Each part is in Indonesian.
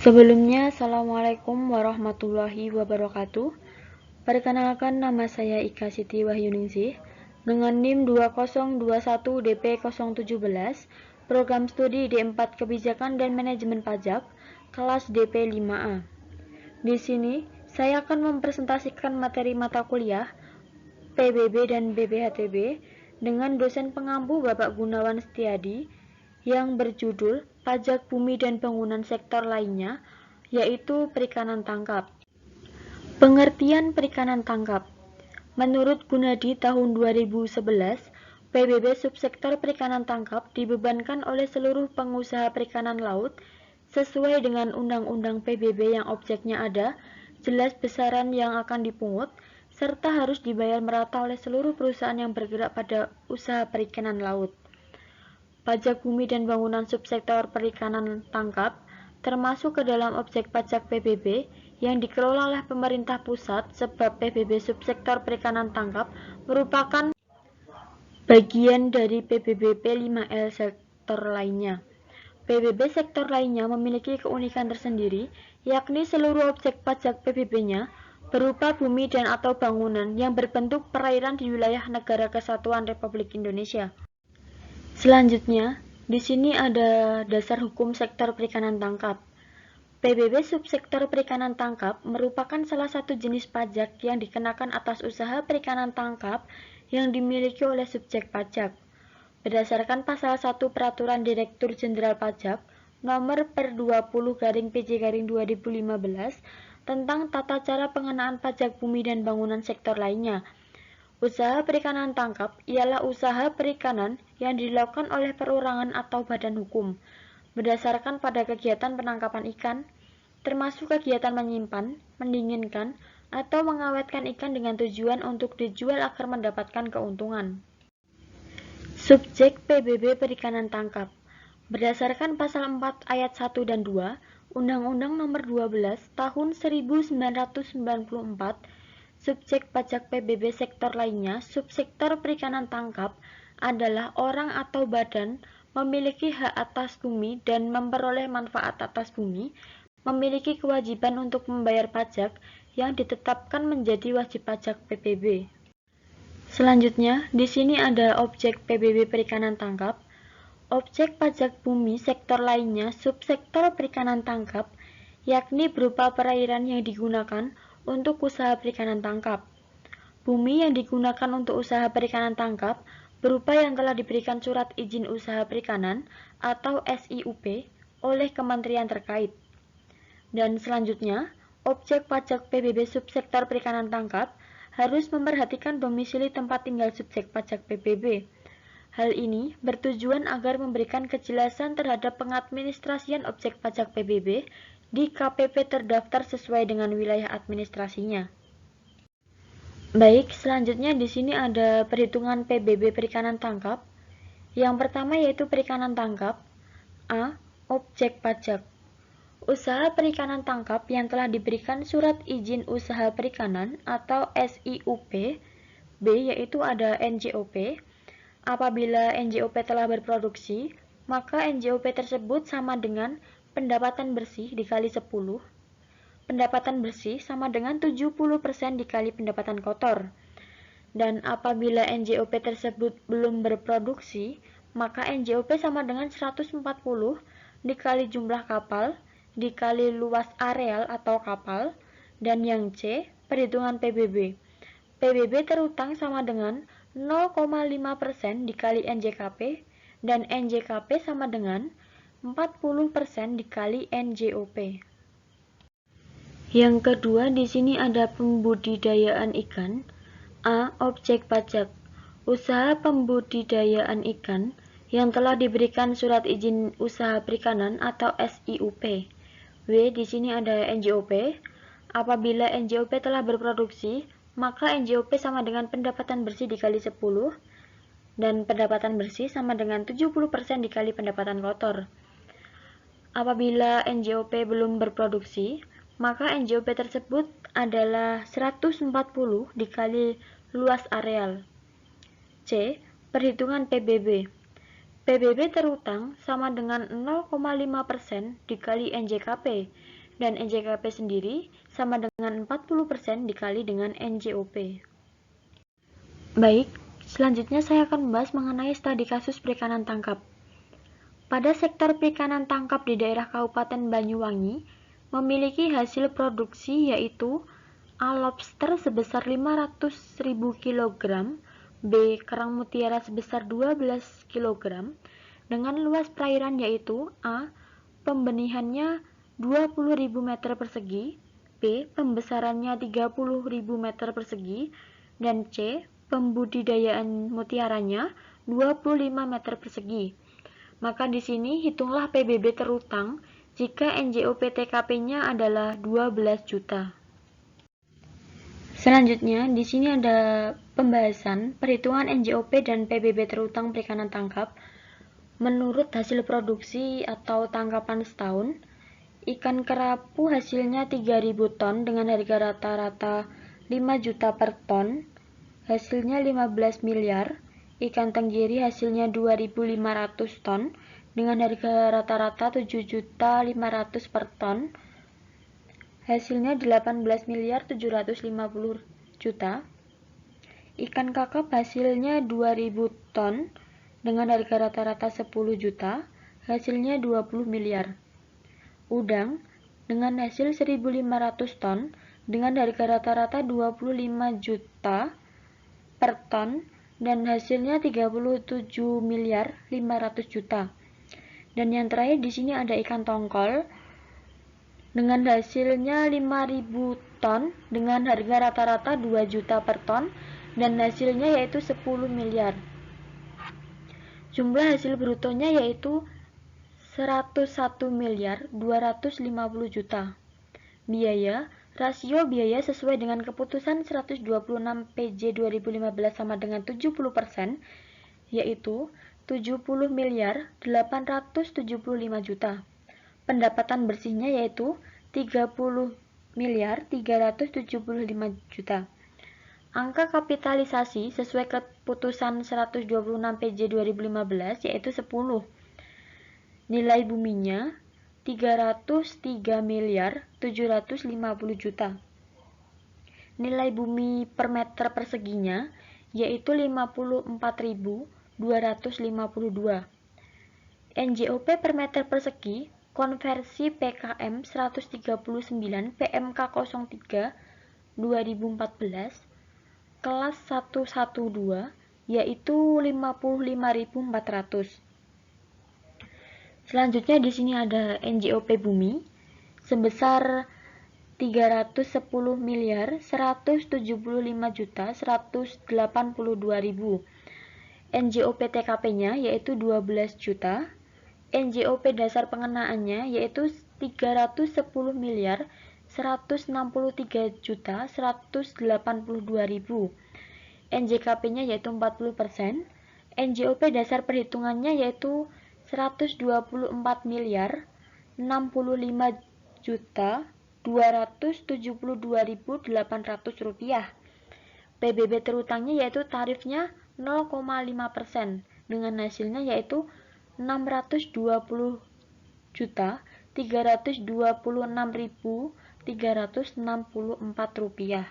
Sebelumnya, Assalamualaikum warahmatullahi wabarakatuh. Perkenalkan, nama saya Ika Siti Wahyuningsih dengan NIM 2021DP017, Program Studi D4 Kebijakan dan Manajemen Pajak, kelas DP 5A. Di sini, saya akan mempresentasikan materi mata kuliah PBB dan BPHTB dengan dosen pengampu Bapak Gunawan Setiadi yang berjudul Pajak Bumi dan Bangunan Sektor Lainnya, yaitu perikanan tangkap. Pengertian perikanan tangkap. Menurut Gunadi tahun 2011, PBB subsektor perikanan tangkap dibebankan oleh seluruh pengusaha perikanan laut sesuai dengan Undang-Undang PBB yang objeknya ada, jelas besaran yang akan dipungut, serta harus dibayar merata oleh seluruh perusahaan yang bergerak pada usaha perikanan laut. Pajak bumi dan bangunan subsektor perikanan tangkap termasuk ke dalam objek pajak PBB yang dikelola oleh pemerintah pusat, sebab PBB subsektor perikanan tangkap merupakan bagian dari PBB P5L sektor lainnya. PBB sektor lainnya memiliki keunikan tersendiri, yakni seluruh objek pajak PBB-nya berupa bumi dan atau bangunan yang berbentuk perairan di wilayah Negara Kesatuan Republik Indonesia. Selanjutnya, di sini ada dasar hukum sektor perikanan tangkap. PBB subsektor perikanan tangkap merupakan salah satu jenis pajak yang dikenakan atas usaha perikanan tangkap yang dimiliki oleh subjek pajak. Berdasarkan pasal 1 Peraturan Direktur Jenderal Pajak nomor per 20/PJ/2015 tentang tata cara pengenaan pajak bumi dan bangunan sektor lainnya. Usaha perikanan tangkap ialah usaha perikanan yang dilakukan oleh perorangan atau badan hukum, berdasarkan pada kegiatan penangkapan ikan, termasuk kegiatan menyimpan, mendinginkan, atau mengawetkan ikan dengan tujuan untuk dijual agar mendapatkan keuntungan. Subjek PBB perikanan tangkap. Berdasarkan pasal 4 ayat 1 dan 2, Undang-Undang Nomor 12 Tahun 1994, subjek pajak PBB sektor lainnya, subsektor perikanan tangkap adalah orang atau badan memiliki hak atas bumi dan memperoleh manfaat atas bumi, memiliki kewajiban untuk membayar pajak yang ditetapkan menjadi wajib pajak PBB. Selanjutnya, di sini ada objek PBB perikanan tangkap. Objek pajak bumi sektor lainnya subsektor perikanan tangkap, yakni berupa perairan yang digunakan untuk usaha perikanan tangkap. Bumi yang digunakan untuk usaha perikanan tangkap berupa yang telah diberikan surat izin usaha perikanan atau SIUP oleh kementerian terkait. Dan selanjutnya, objek pajak PBB subsektor perikanan tangkap harus memperhatikan domisili tempat tinggal subjek pajak PBB. Hal ini bertujuan agar memberikan kejelasan terhadap pengadministrasian objek pajak PBB di KPP terdaftar sesuai dengan wilayah administrasinya. Baik, selanjutnya di sini ada perhitungan PBB perikanan tangkap. Yang pertama yaitu perikanan tangkap. A. Objek pajak. Usaha perikanan tangkap yang telah diberikan surat izin usaha perikanan atau SIUP. B. Yaitu ada NJOP. Apabila NJOP telah berproduksi, maka NJOP tersebut sama dengan pendapatan bersih dikali 10. Pendapatan bersih sama dengan 70% dikali pendapatan kotor. Dan apabila NJOP tersebut belum berproduksi, maka NJOP sama dengan 140 dikali jumlah kapal dikali luas areal atau kapal. Dan yang C, perhitungan PBB. PBB terutang sama dengan 0,5% dikali NJKP dan NJKP sama dengan 40% dikali NJOP. Yang kedua, di sini ada pembudidayaan ikan. A. Objek pajak. Usaha pembudidayaan ikan yang telah diberikan surat izin usaha perikanan atau SIUP. W. Di sini ada NJOP. Apabila NJOP telah berproduksi, maka NJOP sama dengan pendapatan bersih dikali 10 dan pendapatan bersih sama dengan 70% dikali pendapatan kotor. Apabila NJOP belum berproduksi, maka NJOP tersebut adalah 140 dikali luas areal. C. Perhitungan PBB. PBB terutang sama dengan 0,5% dikali NJKP, dan NJKP sendiri sama dengan 40% dikali dengan NJOP. Baik, selanjutnya saya akan membahas mengenai studi kasus perikanan tangkap. Pada sektor perikanan tangkap di daerah Kabupaten Banyuwangi, memiliki hasil produksi yaitu A. Lobster sebesar 500.000 kg, B. Kerang mutiara sebesar 12 kg, dengan luas perairan yaitu A. Pembenihannya 20.000 meter persegi, B. Pembesarannya 30.000 meter persegi, dan C. Pembudidayaan mutiaranya 25 meter persegi. Maka di sini hitunglah PBB terutang jika NJOP TKP-nya adalah 12 juta. Selanjutnya, di sini ada pembahasan perhitungan NJOP dan PBB terutang perikanan tangkap. Menurut hasil produksi atau tangkapan setahun, ikan kerapu hasilnya 3.000 ton dengan harga rata-rata 5 juta per ton, hasilnya 15 miliar. Ikan tenggiri hasilnya 2.500 ton dengan harga rata-rata 7.500.000 per ton, hasilnya 18 miliar 750 juta. Ikan kakap hasilnya 2000 ton dengan harga rata-rata 10 juta, hasilnya 20 miliar. Udang dengan hasil 1.500 ton dengan harga rata-rata 25 juta per ton dan hasilnya 37 miliar 500 juta. Dan yang terakhir di sini ada ikan tongkol dengan hasilnya 5.000 ton dengan harga rata-rata 2 juta per ton dan hasilnya yaitu 10 miliar. Jumlah hasil brutonya yaitu 101 miliar 250 juta. Biaya, rasio biaya sesuai dengan keputusan 126 PJ 2015 sama dengan 70%, yaitu 70 miliar 875 juta. Pendapatan bersihnya yaitu 30 miliar 375 juta. Angka kapitalisasi sesuai keputusan 126 PJ 2015 yaitu 10. Nilai buminya 303 miliar 750 juta. Nilai bumi per meter perseginya yaitu 54.252. NJOP per meter persegi konversi PKM 139 PMK 03 2014 kelas 112 yaitu 55.400. Selanjutnya di sini ada NJOP bumi sebesar 310 miliar 175 juta 182.000. NJOP TKP-nya yaitu 12 juta. NJOP dasar pengenaannya yaitu 310 miliar 163 juta 182.000. NJKP-nya yaitu 40%. NJOP dasar perhitungannya yaitu 124 miliar 65 juta 272.800 rupiah. PBB terutangnya yaitu tarifnya 0,5% dengan hasilnya yaitu 620 juta 326.364 rupiah.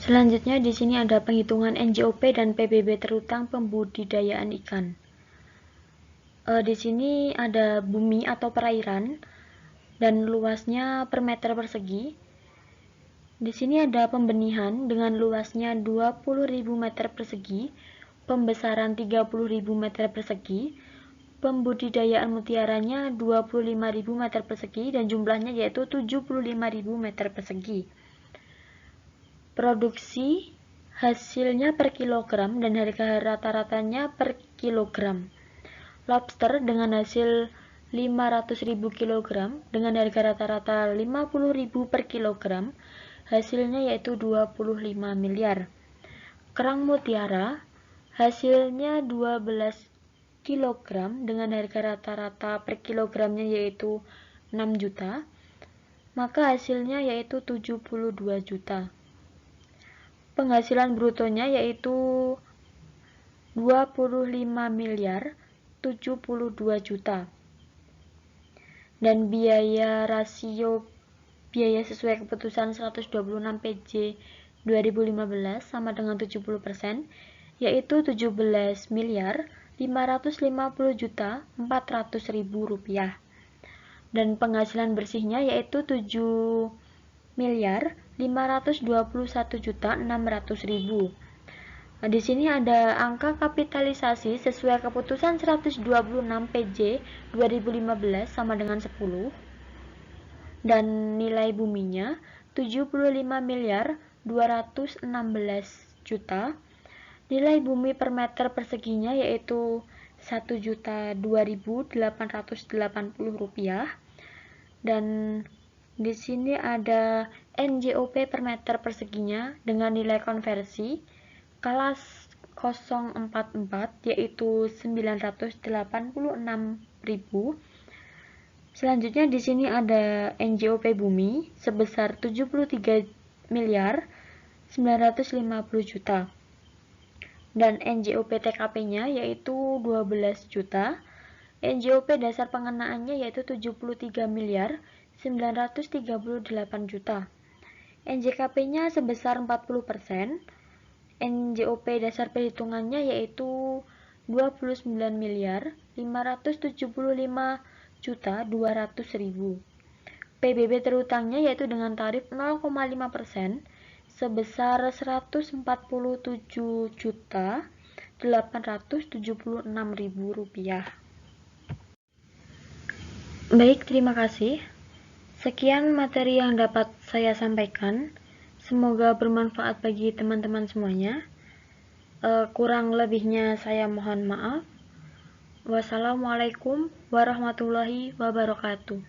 Selanjutnya di sini ada penghitungan NJOP dan PBB terutang pembudidayaan ikan. Di sini ada bumi atau perairan dan luasnya per meter persegi. Di sini ada pembenihan dengan luasnya 20.000 meter persegi, pembesaran 30.000 meter persegi, pembudidayaan mutiaranya 25.000 meter persegi dan jumlahnya yaitu 75.000 meter persegi. Produksi hasilnya per kilogram dan harga rata-ratanya per kilogram. Lobster dengan hasil 500.000 kg dengan harga rata-rata 50.000 per kilogram, hasilnya yaitu 25 miliar. Kerang mutiara hasilnya 12 kg dengan harga rata-rata per kilogramnya yaitu 6 juta, maka hasilnya yaitu 72 juta. Penghasilan brutonya yaitu 25.072.000.000. Dan biaya rasio biaya sesuai keputusan 126 PJ 2015 sama dengan 70%, yaitu 17.550.400.000 rupiah. Dan penghasilan bersihnya yaitu 7.521.600.000. Nah, di sini ada angka kapitalisasi sesuai keputusan 126 PJ 2015 sama dengan 10, dan nilai buminya 75.216.000.000. Nilai bumi per meter perseginya yaitu 1.002.880 rupiah. Dan di sini ada NJOP per meter perseginya dengan nilai konversi kelas 044 yaitu 986.000. Selanjutnya di sini ada NJOP bumi sebesar 73.950.000.000 dan NJOP TKP-nya yaitu 12 juta. NJOP dasar pengenaannya yaitu 73.938.000.000. NJKP-nya sebesar 40%. NJOP dasar perhitungannya yaitu 29.575.200.000. PBB terutangnya yaitu dengan tarif 0,5% sebesar 147.876.000 rupiah. Baik, terima kasih. Sekian materi yang dapat saya sampaikan. Semoga bermanfaat bagi teman-teman semuanya. Kurang lebihnya saya mohon maaf. Wassalamualaikum warahmatullahi wabarakatuh.